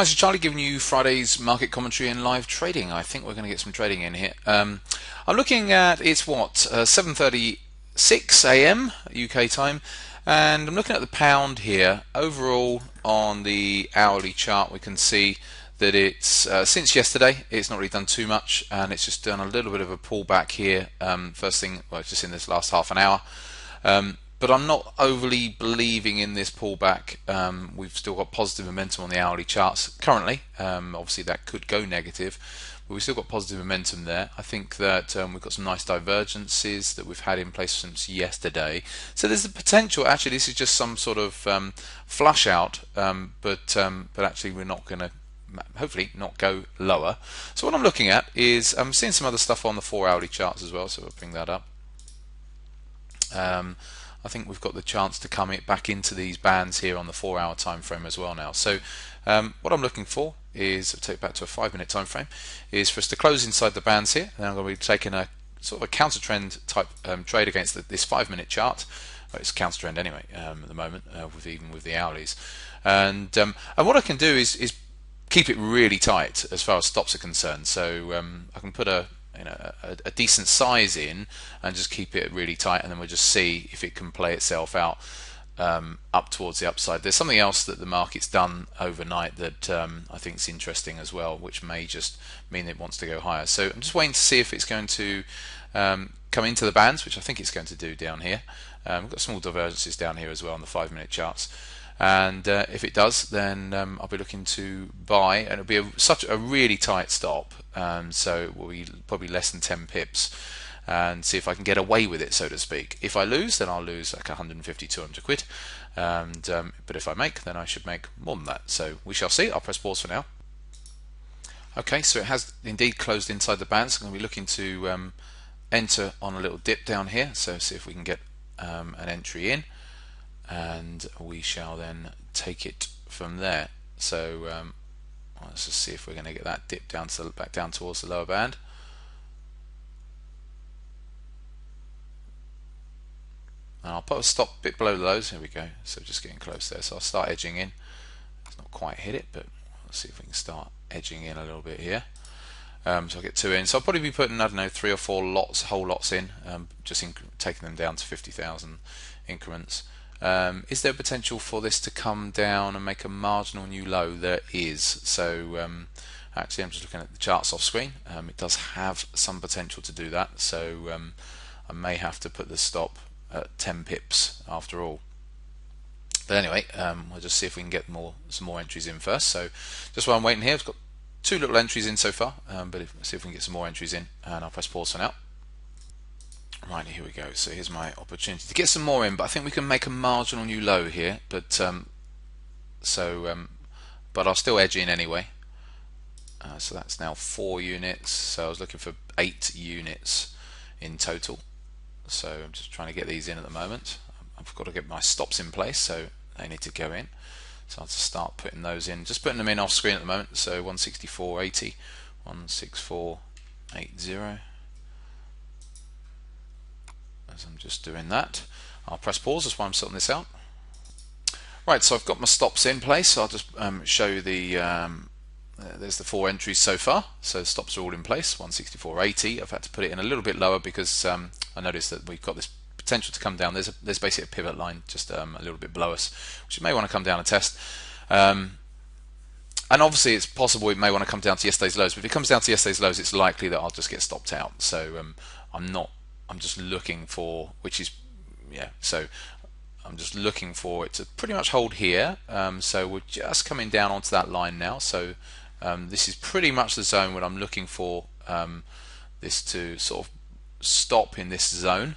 Hi, so Charlie giving you Friday's market commentary and live trading. I think we're going to get some trading in here. I'm looking at it's what 7:36 a.m. UK time, and I'm looking at the pound here. Overall, on the hourly chart, we can see that it's since yesterday, it's not really done too much, and it's just done a little bit of a pullback here. First thing, well, just in this last half an hour. But I'm not overly believing in this pullback. We've still got positive momentum on the hourly charts currently. Obviously, that could go negative, but we've still got positive momentum there. I think that we've got some nice divergences that we've had in place since yesterday. So there's the potential. Actually, this is just some sort of flush out, but actually, we're not going to. Hopefully not go lower. So what I'm looking at is I'm seeing some other stuff on the 4 hourly charts as well. So we'll bring that up. I think we've got the chance to come back into these bands here on the 4 hour time frame as well now. So what I'm looking for is, I'll take it back to a 5 minute time frame, is for us to close inside the bands here. And then I'm going to be taking a sort of a counter trend type trade against this 5 minute chart. Well, it's a counter trend anyway at the moment, even with the hourlies. And what I can do is keep it really tight as far as stops are concerned. So I can put a decent size in and just keep it really tight, and then we'll just see if it can play itself out up towards the upside. There's something else that the market's done overnight that I think is interesting as well, which may just mean it wants to go higher. So I'm just waiting to see if it's going to come into the bands, which I think it's going to do down here. We've got small divergences down here as well on the 5 minute charts. And if it does, then I'll be looking to buy, and it'll be such a really tight stop, so it will be probably less than 10 pips, and see if I can get away with it, so to speak. If I lose, then I'll lose like 150, 200 quid, and but if I make, then I should make more than that. So we shall see. I'll press pause for now. Okay, so it has indeed closed inside the bands. I'm going to be looking to enter on a little dip down here, so see if we can get an entry in, and we shall then take it from there. So let's just see if we're going to get that dip down to back down towards the lower band. And I'll put a stop a bit below the lows. Here we go. So just getting close there. So I'll start edging in. It's not quite hit it, but let's see if we can start edging in a little bit here. So I'll get two in. So I'll probably be putting, I don't know, 3 or 4 lots, whole lots in, just taking them down to 50,000 increments. Is there potential for this to come down and make a marginal new low? There is. So actually, I'm just looking at the charts off screen. It does have some potential to do that. So I may have to put the stop at 10 pips after all. But anyway, we'll just see if we can get some more entries in first. So just while I'm waiting here, I've got 2 little entries in so far, but let's see if we can get some more entries in, and I'll press pause for now. Right, here we go. So here's my opportunity to get some more in, but I think we can make a marginal new low here. But but I'll still edge in anyway. So that's now 4 units. So I was looking for 8 units in total. So I'm just trying to get these in at the moment. I've got to get my stops in place, so they need to go in. So I'll just start putting those in. Just putting them in off screen at the moment. So 164.80, 164.80. As I'm just doing that, I'll press pause. That's why I'm sorting this out. Right, so I've got my stops in place. So I'll just show you there's the 4 entries so far. So the stops are all in place. 164.80. I've had to put it in a little bit lower because I noticed that we've got this potential to come down. There's basically a pivot line just a little bit below us, which you may want to come down and test. And obviously it's possible it may want to come down to yesterday's lows, but if it comes down to yesterday's lows, it's likely that I'll just get stopped out. So I'm just looking for, so I'm just looking for it to pretty much hold here. So we're just coming down onto that line now. So this is pretty much the zone where I'm looking for this to sort of stop in this zone,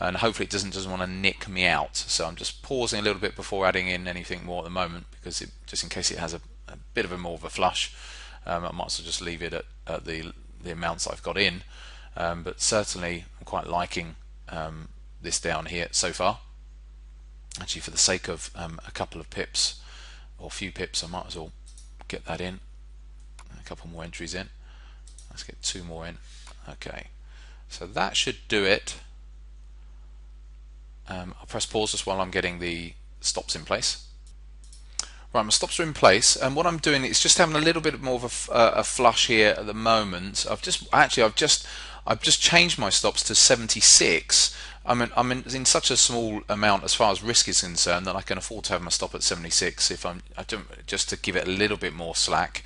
and hopefully it doesn't want to nick me out. So I'm just pausing a little bit before adding in anything more at the moment, because just in case it has a bit of more of a flush, I might as well just leave it at the amounts I've got in. But certainly I'm quite liking this down here so far. Actually, for the sake of a couple of pips or a few pips, I might as well get that in. A couple more entries in. Let's get 2 more in. Okay, so that should do it. I'll press pause just while I'm getting the stops in place. Right, my stops are in place, and what I'm doing is just having a little bit more of a flush here at the moment. I've just changed my stops to 76. I'm in such a small amount as far as risk is concerned that I can afford to have my stop at 76 if I don't, just to give it a little bit more slack,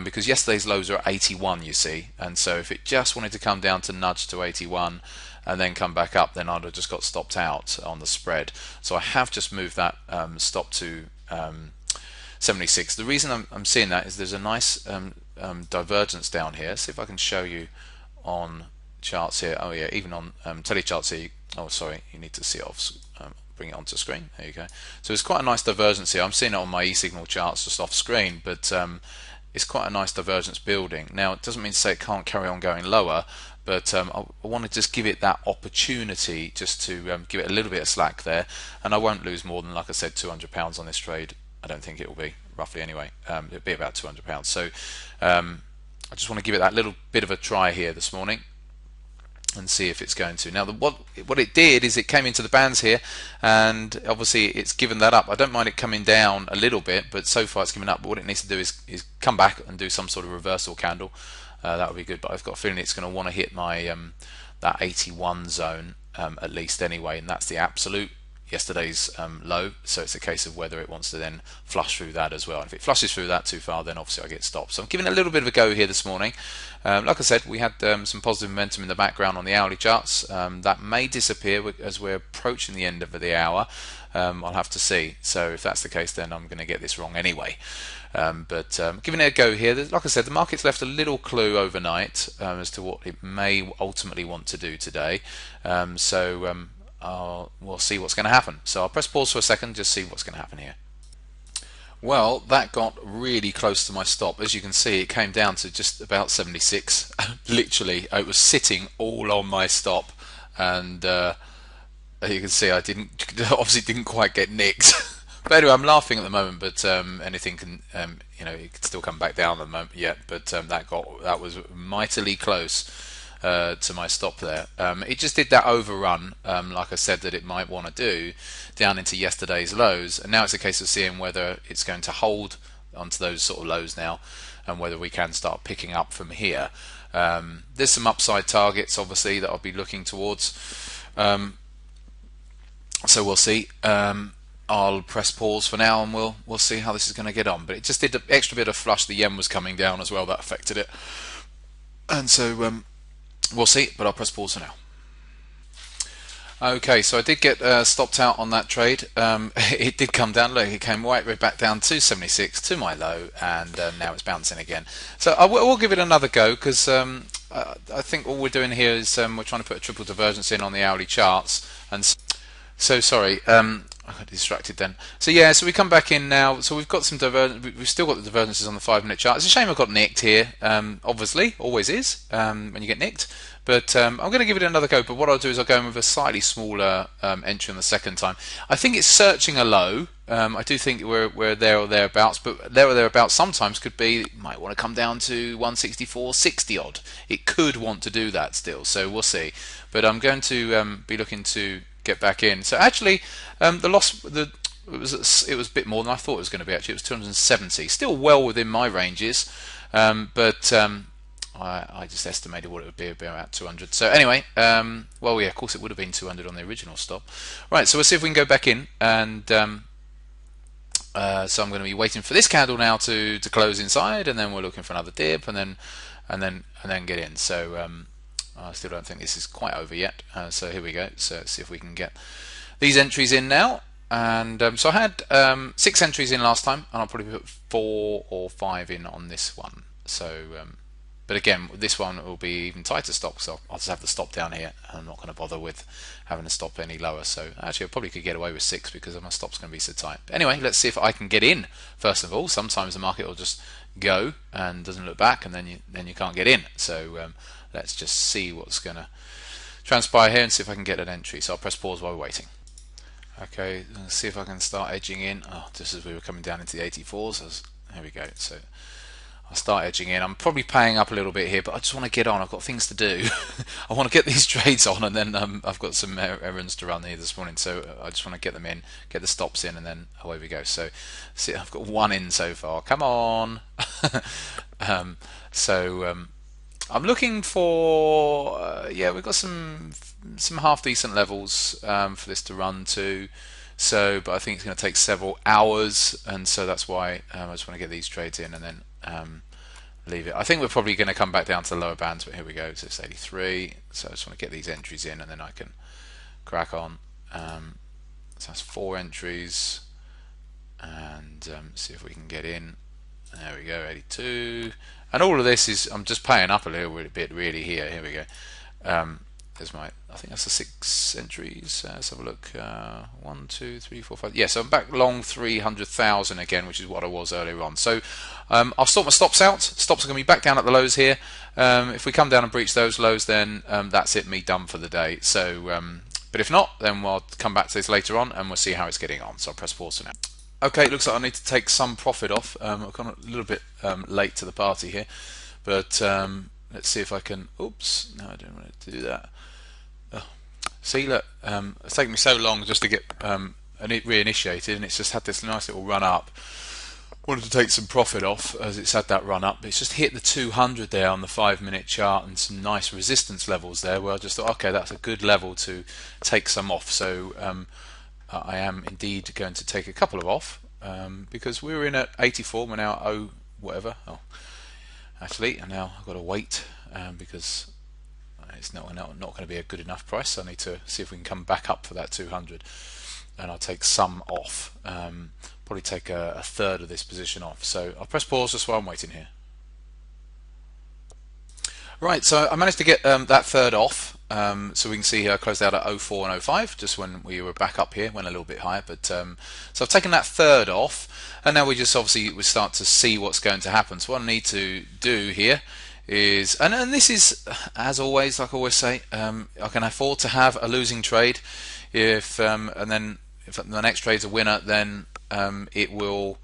because yesterday's lows are at 81, you see, and so if it just wanted to come down to nudge to 81 and then come back up, then I'd have just got stopped out on the spread. So I have just moved that stop to 76. The reason I'm seeing that is there's a nice divergence down here. See if I can show you on charts here. Oh yeah, even on telecharts here. Oh, sorry, you need to see it off. Bring it onto screen. There you go. So it's quite a nice divergence here. I'm seeing it on my e-signal charts just off screen, but it's quite a nice divergence building. Now, it doesn't mean to say it can't carry on going lower, but I want to just give it that opportunity just to give it a little bit of slack there, and I won't lose more than, like I said, £200 on this trade. I don't think it will be, roughly anyway. It'll be about £200. So I just want to give it that little bit of a try here this morning and see if it's going to. Now, what it did is it came into the bands here, and obviously it's given that up. I don't mind it coming down a little bit, but so far it's given up. But what it needs to do is come back and do some sort of reversal candle. That would be good, but I've got a feeling it's going to want to hit my that 81 zone at least anyway, and that's the absolute yesterday's low, so it's a case of whether it wants to then flush through that as well. And if it flushes through that too far, then obviously I get stopped. So I'm giving it a little bit of a go here this morning. Like I said, we had some positive momentum in the background on the hourly charts. That may disappear as we're approaching the end of the hour. I'll have to see. So if that's the case, then I'm going to get this wrong anyway. But giving it a go here, like I said, the market's left a little clue overnight as to what it may ultimately want to do today. We'll see what's going to happen. So I'll press pause for a second, just see what's going to happen here. Well, that got really close to my stop. As you can see, it came down to just about 76. Literally, it was sitting all on my stop, and you can see I obviously didn't quite get nicked. But anyway, I'm laughing at the moment, but anything can, it can still come back down at the moment yet. But that was mightily close to my stop there. It just did that overrun, like I said, that it might want to do down into yesterday's lows, and now it's a case of seeing whether it's going to hold onto those sort of lows now, and whether we can start picking up from here. There's some upside targets, obviously, that I'll be looking towards. So we'll see. I'll press pause for now, and we'll see how this is going to get on. But it just did an extra bit of flush. The yen was coming down as well, that affected it, and so we'll see. But I'll press pause for now. Okay, so I did get stopped out on that trade. It did come down. Look, it came right back down to 76 to my low, and now it's bouncing again. So I will give it another go, because I think all we're doing here is we're trying to put a triple divergence in on the hourly charts. And so sorry, I got distracted then. So yeah, so we come back in now. So we've got some we've still got the divergences on the 5-minute chart. It's a shame I got nicked here. Obviously, always is when you get nicked. But I'm going to give it another go. But what I'll do is I'll go in with a slightly smaller entry on the second time. I think it's searching a low. I do think we're there or thereabouts. But there or thereabouts sometimes could be, it might want to come down to 164.60 odd. It could want to do that still. So we'll see. But I'm going to be looking to get back in. So actually, the loss, it was a bit more than I thought it was going to be. Actually, it was 270. Still well within my ranges, but I just estimated what it would be about 200. So anyway, well, yeah, of course it would have been 200 on the original stop. Right, so we'll see if we can go back in, and so I'm going to be waiting for this candle now to close inside, and then we're looking for another dip, and then get in. So I still don't think this is quite over yet. So here we go. So let's see if we can get these entries in now. And so I had 6 entries in last time, and I'll probably put 4 or 5 in on this one. So but again, this one will be even tighter stop, so I'll just have the stop down here. I'm not going to bother with having to stop any lower. So actually I probably could get away with 6 because my stop's going to be so tight. But anyway, let's see if I can get in first of all. Sometimes the market will just go and doesn't look back, and then you can't get in. So let's just see what's going to transpire here and see if I can get an entry. So I'll press pause while we're waiting. Okay, let's see if I can start edging in. Oh, just as we were coming down into the 84s. Here we go. So I'll start edging in. I'm probably paying up a little bit here, but I just want to get on. I've got things to do. I want to get these trades on, and then I've got some errands to run here this morning, so I just want to get them in, get the stops in, and then away we go. So see, I've got one in so far. Come on. um, so I'm looking for yeah, we've got some half decent levels for this to run to. So, but I think it's going to take several hours, and so that's why I just want to get these trades in and then leave it. I think we're probably going to come back down to the lower bands, but here we go. So it's 83. So I just want to get these entries in, and then I can crack on. So that's 4 entries, and see if we can get in. There we go, 82. And all of this is, I'm just paying up a little bit really here. Here we go. There's my, I think that's the 6 entries. Let's have a look. 1, 2, 3, 4, 5. Yeah, so I'm back long 300,000 again, which is what I was earlier on. So I'll sort my stops out. Stops are going to be back down at the lows here. If we come down and breach those lows, then that's it, me done for the day. So, but if not, then we'll come back to this later on and we'll see how it's getting on. So I'll press pause for now. Okay, it looks like I need to take some profit off. I've gone a little bit late to the party here, but let's see if I can. Oops, no, I don't want to do that. Oh. See, look, it's taken me so long just to get reinitiated, and it's just had this nice little run up. Wanted to take some profit off as it's had that run up, but it's just hit the 200 there on the 5-minute chart and some nice resistance levels there where I just thought, okay, that's a good level to take some off. So I am indeed going to take a couple of off because we were in at 84, we're now at 0 whatever. Oh, actually, and now I've got to wait because it's not going to be a good enough price. So I need to see if we can come back up for that 200, and I'll take some off. Probably take a third of this position off. So I'll press pause just while I'm waiting here. Right, so I managed to get that third off. So we can see here I closed out at 04 and 05, just when we were back up here, went a little bit higher. But so I've taken that third off, and now we just obviously we start to see what's going to happen. So what I need to do here is, and this is as always, like I always say, I can afford to have a losing trade if and then if the next trade's a winner, then it will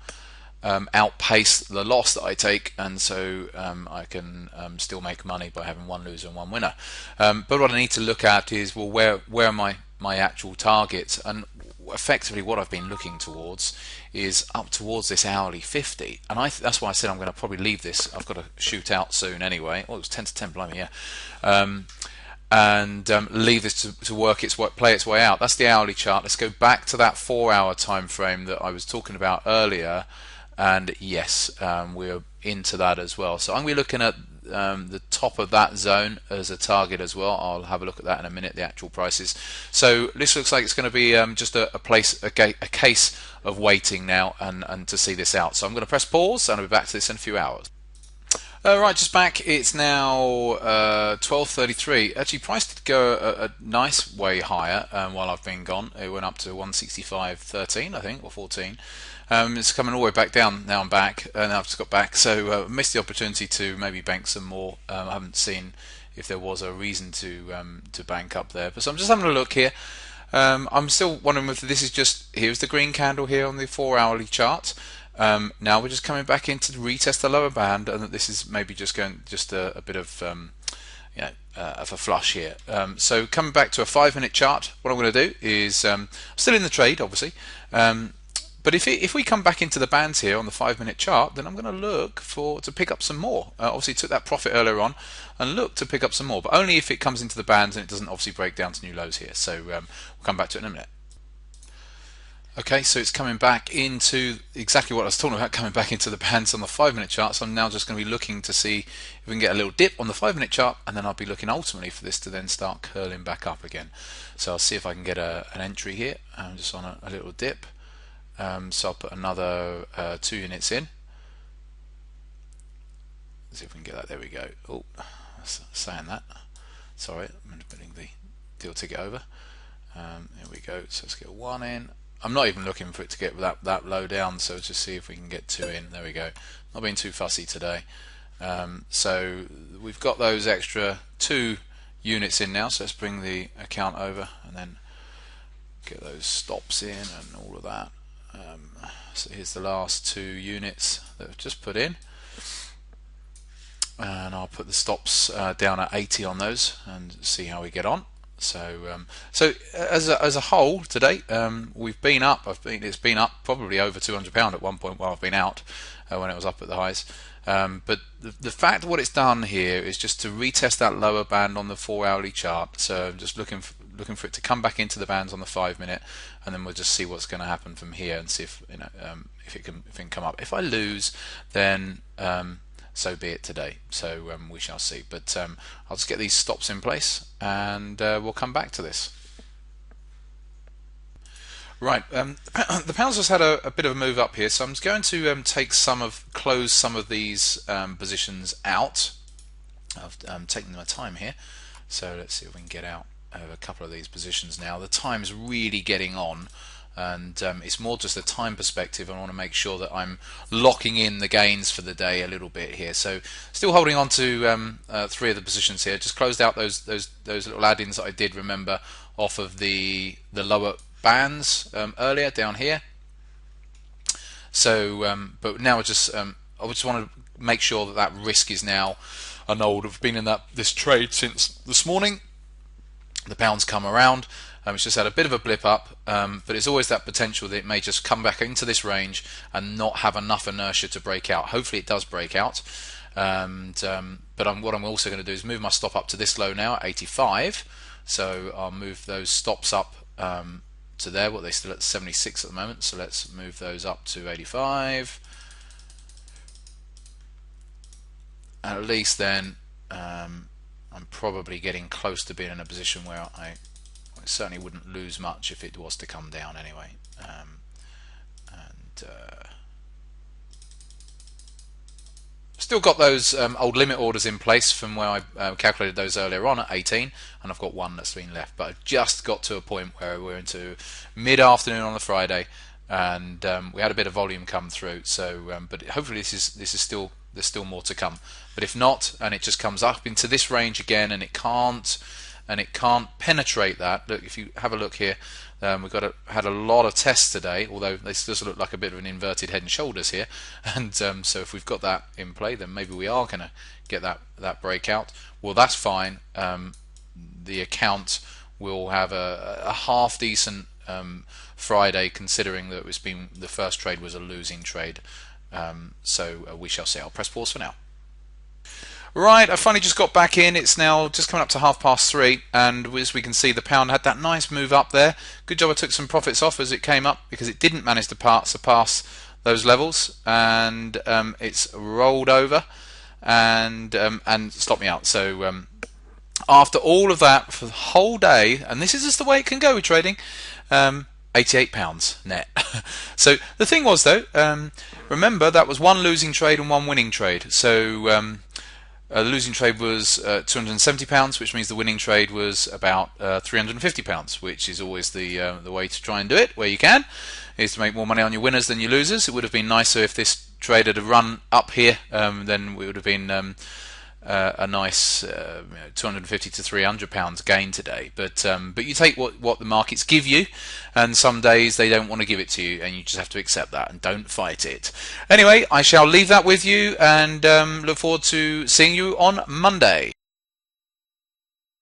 outpace the loss that I take, and so I can still make money by having one loser and one winner. But what I need to look at is, well, where are my actual targets? And effectively what I've been looking towards is up towards this hourly 50, and that's why I said I'm going to probably leave this. I've got to shoot out soon anyway. Oh, it was 10 to 10, blimey, yeah. And leave this to play its way out. That's the hourly chart. Let's go back to that 4-hour time frame that I was talking about earlier, and yes, we're into that as well. So I'm going to be looking at the top of that zone as a target as well. I'll have a look at that in a minute, the actual prices. So this looks like it's going to be just a case of waiting now and to see this out. So I'm going to press pause, and I'll be back to this in a few hours. Right, just back. It's now 12:33. Actually, price did go a nice way higher while I've been gone. It went up to 165.13, I think, or 14. It's coming all the way back down. Now I'm back, and I've just got back. So missed the opportunity to maybe bank some more. I haven't seen if there was a reason to bank up there. But so I'm just having a look here. I'm still wondering whether this is just, here's the green candle here on the 4-hourly chart. Now we're just coming back in to retest the lower band, and that this is maybe just going a bit of of a flush here. So coming back to a 5-minute chart, what I'm going to do is I'm still in the trade, obviously, but if we come back into the bands here on the 5-minute chart, then I'm going to look to pick up some more. Obviously took that profit earlier on and look to pick up some more, but only if it comes into the bands and it doesn't obviously break down to new lows here. So we'll come back to it in a minute. Okay, so it's coming back into exactly what I was talking about, coming back into the bands on the 5-minute chart. So I'm now just going to be looking to see if we can get a little dip on the 5-minute chart, and then I'll be looking ultimately for this to then start curling back up again. So I'll see if I can get an entry here. I'm just on a little dip. So I'll put another 2 units in. Let's see if we can get that. There we go. Oh, saying that. Sorry, I'm putting the deal ticket over. Here we go. So let's get 1 in. I'm not even looking for it to get that low down, so just see if we can get 2 in. There we go. Not being too fussy today. So we've got those extra 2 units in now, so let's bring the account over and then get those stops in and all of that. So here's the last 2 units that I've just put in. and I'll put the stops down at 80 on those and see how we get on. So as a whole today, we've been up. It's been up probably over £200 at one point while I've been out, when it was up at the highs. But the fact of what it's done here is just to retest that lower band on the 4-hourly chart. So I'm just looking for it to come back into the bands on the 5-minute, and then we'll just see what's going to happen from here and see if if it can come up. If I lose, then so be it today. So we shall see. But I'll just get these stops in place, and we'll come back to this. Right, the pound's just had a bit of a move up here, so I'm just going to close some of these positions out. I've taken my time here, so let's see if we can get out of a couple of these positions now. The time's really getting on, and it's more just a time perspective. I want to make sure that I'm locking in the gains for the day a little bit here. So still holding on to 3 of the positions here. Just closed out those little add-ins that I did, remember, off of the lower bands earlier down here. So but now I just want to make sure that that risk is now annulled. I've been in this trade since this morning. The pound's come around. It's just had a bit of a blip up, but it's always that potential that it may just come back into this range and not have enough inertia to break out. Hopefully it does break out. But what I'm also going to do is move my stop up to this low now at 85. So I'll move those stops up to there. Well, they're still at 76 at the moment, so let's move those up to 85. And at least then I'm probably getting close to being in a position where I certainly wouldn't lose much if it was to come down anyway. Still got those old limit orders in place from where I calculated those earlier on at 18, and I've got one that's been left. But I've just got to a point where we're into mid-afternoon on a Friday, and we had a bit of volume come through. So, but hopefully this is still, there's still more to come. But if not, and it just comes up into this range again, and it can't penetrate that. Look, if you have a look here, we've had a lot of tests today, although this does look like a bit of an inverted head and shoulders here. And so if we've got that in play, then maybe we are going to get that breakout. Well, that's fine. The account will have a half decent Friday, considering that the first trade was a losing trade. So we shall see. I'll press pause for now. Right, I finally just got back in. It's now just coming up to 3:30, and as we can see, the pound had that nice move up there. Good job I took some profits off as it came up, because it didn't manage to surpass those levels, and it's rolled over and stopped me out. So after all of that for the whole day, and this is just the way it can go with trading, £88 net. So the thing was though, remember that was one losing trade and one winning trade. So the losing trade was £270, which means the winning trade was about £350, which is always the way to try and do it, where you can, is to make more money on your winners than your losers. It would have been nicer if this trade had run up here, then it would have been a nice £250 to £300 gain today. But you take what the markets give you, and some days they don't want to give it to you, and you just have to accept that and don't fight it. Anyway, I shall leave that with you, and look forward to seeing you on Monday.